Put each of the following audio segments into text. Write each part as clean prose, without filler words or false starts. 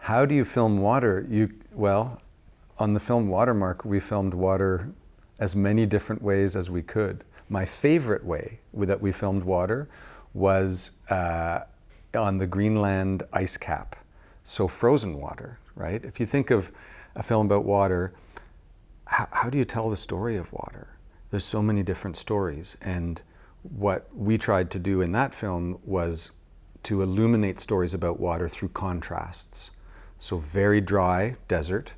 How do you film water? Well, on the film Watermark, we filmed water as many different ways as we could. My favorite way that we filmed water was on the Greenland ice cap. So frozen water, right? If you think of a film about water, how do you tell the story of water? There's so many different stories. And what we tried to do in that film was to illuminate stories about water through contrasts. So very dry desert,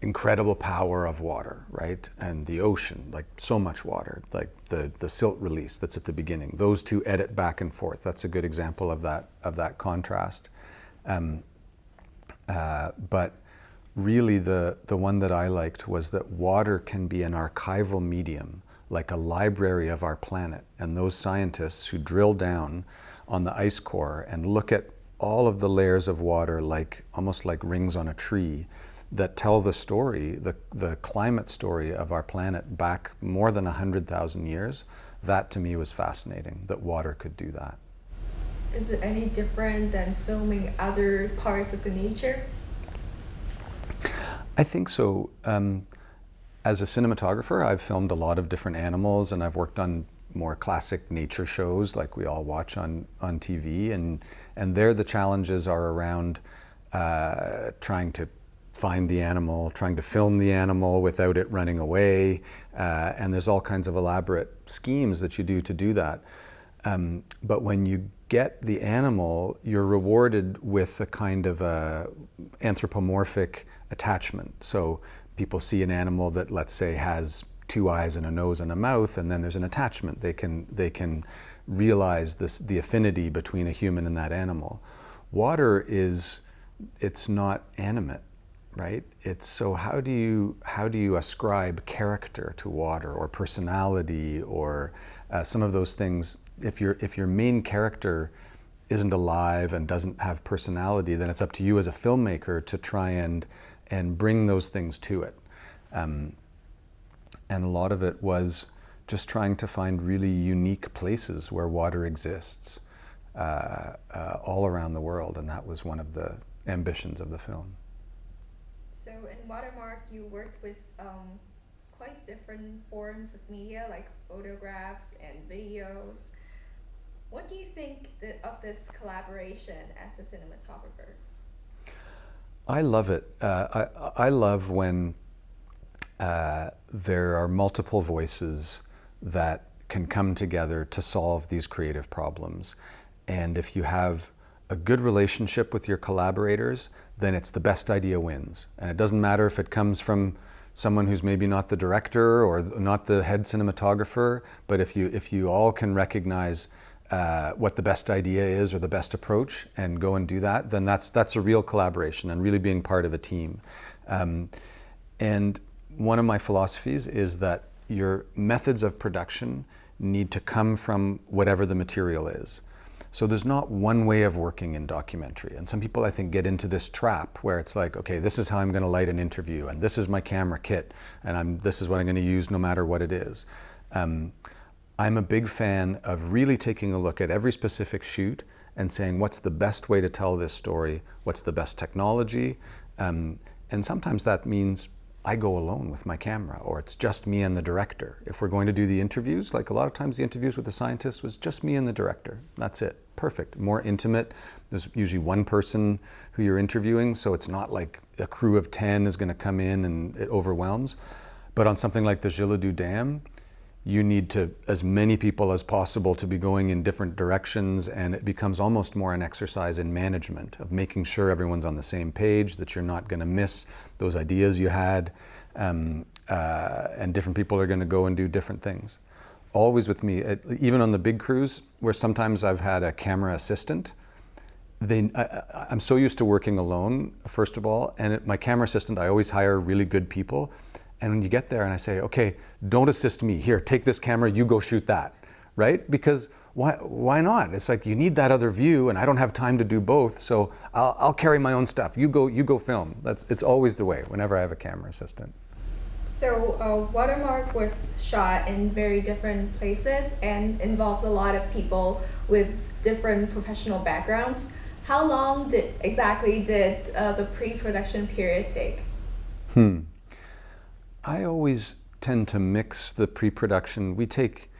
incredible power of water, right? And the ocean, like so much water, like the silt release that's at the beginning. Those two edit back and forth. That's a good example of that contrast. But really the one that I liked was that water can be an archival medium, like a library of our planet. And those scientists who drill down on the ice core and look at all of the layers of water like almost like rings on a tree that tell the story, the climate story of our planet back more than 100,000 years, that to me was fascinating, that water could do that. Is it any different than filming other parts of the nature? I think so. As a cinematographer, I've filmed a lot of different animals, and I've worked on more classic nature shows like we all watch on TV, and there the challenges are around trying to find the animal, trying to film the animal without it running away, and there's all kinds of elaborate schemes that you do to do that. But when you get the animal, you're rewarded with a kind of a anthropomorphic attachment. So people see an animal that, let's say, has 2 eyes and a nose and a mouth, and then there's an attachment. They can realize the affinity between a human and that animal. Water it's not animate, right? So how do you ascribe character to water, or personality, or some of those things? If your main character isn't alive and doesn't have personality, then it's up to you as a filmmaker to try and bring those things to it. And a lot of it was just trying to find really unique places where water exists all around the world, and that was one of the ambitions of the film. So in Watermark, you worked with quite different forms of media, like photographs and videos. What do you think of this collaboration as a cinematographer? I love it. I love when there are multiple voices that can come together to solve these creative problems. And if you have a good relationship with your collaborators, then it's the best idea wins. And it doesn't matter if it comes from someone who's maybe not the director or not the head cinematographer, but if you all can recognize what the best idea is or the best approach and go and do that, then that's a real collaboration and really being part of a team. And one of my philosophies is that your methods of production need to come from whatever the material is. So there's not one way of working in documentary. And some people, I think, get into this trap where it's like, okay, this is how I'm going to light an interview, and this is my camera kit, and this is what I'm going to use no matter what it is. I'm a big fan of really taking a look at every specific shoot and saying, what's the best way to tell this story? What's the best technology? And sometimes that means I go alone with my camera, or it's just me and the director. If we're going to do the interviews, like a lot of times the interviews with the scientists was just me and the director. That's it. Perfect. More intimate. There's usually one person who you're interviewing, so it's not like a crew of 10 is going to come in and it overwhelms. But on something like the Genie Dam, you need as many people as possible to be going in different directions, and it becomes almost more an exercise in management of making sure everyone's on the same page, that you're not going to miss those ideas you had, and different people are going to go and do different things. Always with me, even on the big crews, where sometimes I've had a camera assistant, I'm so used to working alone, first of all, and my camera assistant, I always hire really good people. And when you get there and I say, okay, don't assist me. Here, take this camera, you go shoot that, right? Because why not? It's like you need that other view, and I don't have time to do both, so I'll carry my own stuff. You go film. It's always the way whenever I have a camera assistant. So Watermark was shot in very different places and involves a lot of people with different professional backgrounds. How long exactly did the pre-production period take? I always tend to mix the pre-production. We take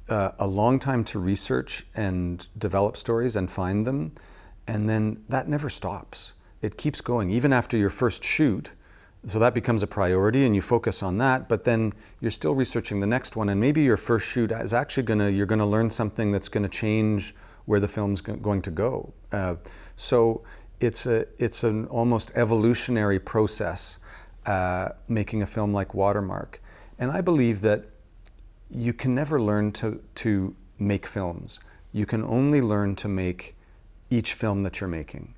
a long time to research and develop stories and find them, and then that never stops. It keeps going, even after your first shoot. So that becomes a priority and you focus on that, but then you're still researching the next one, and maybe your first shoot is actually you're gonna learn something that's gonna change where the film's going to go. So it's an almost evolutionary process, making a film like Watermark. And I believe that you can never learn to make films. You can only learn to make each film that you're making.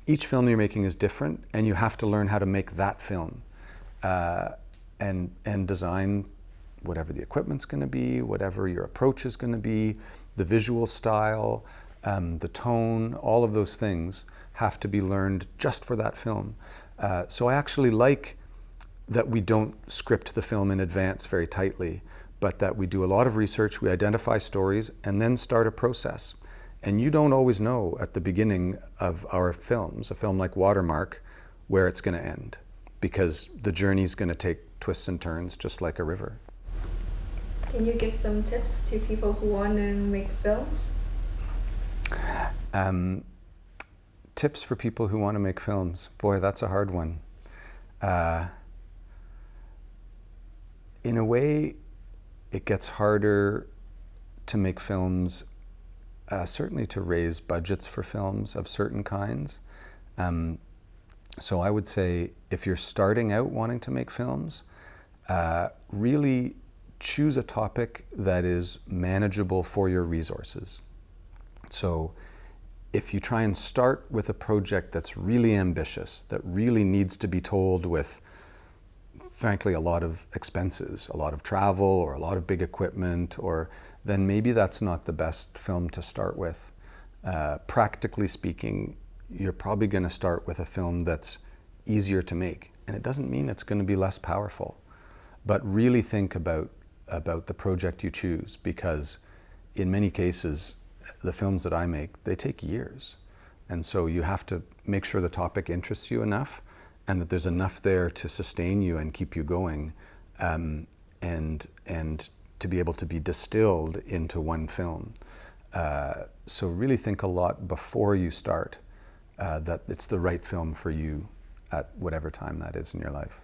Each film you're making is different, and you have to learn how to make that film and design whatever the equipment's going to be, whatever your approach is going to be, the visual style, the tone, all of those things have to be learned just for that film. So I actually like that we don't script the film in advance very tightly, but that we do a lot of research, we identify stories, and then start a process. And you don't always know at the beginning of our films, a film like Watermark, where it's going to end, because the journey's going to take twists and turns just like a river. Can you give some tips to people who want to make films? Tips for people who want to make films. Boy, that's a hard one. In a way, it gets harder to make films, certainly to raise budgets for films of certain kinds. So I would say if you're starting out wanting to make films, really choose a topic that is manageable for your resources. So if you try and start with a project that's really ambitious, that really needs to be told with, frankly, a lot of expenses, a lot of travel or a lot of big equipment, then maybe that's not the best film to start with. Practically speaking, you're probably going to start with a film that's easier to make. And it doesn't mean it's going to be less powerful. But really think about the project you choose, because in many cases, the films that I make, they take years. And so you have to make sure the topic interests you enough and that there's enough there to sustain you and keep you going, and to be able to be distilled into one film. So really think a lot before you start that it's the right film for you at whatever time that is in your life.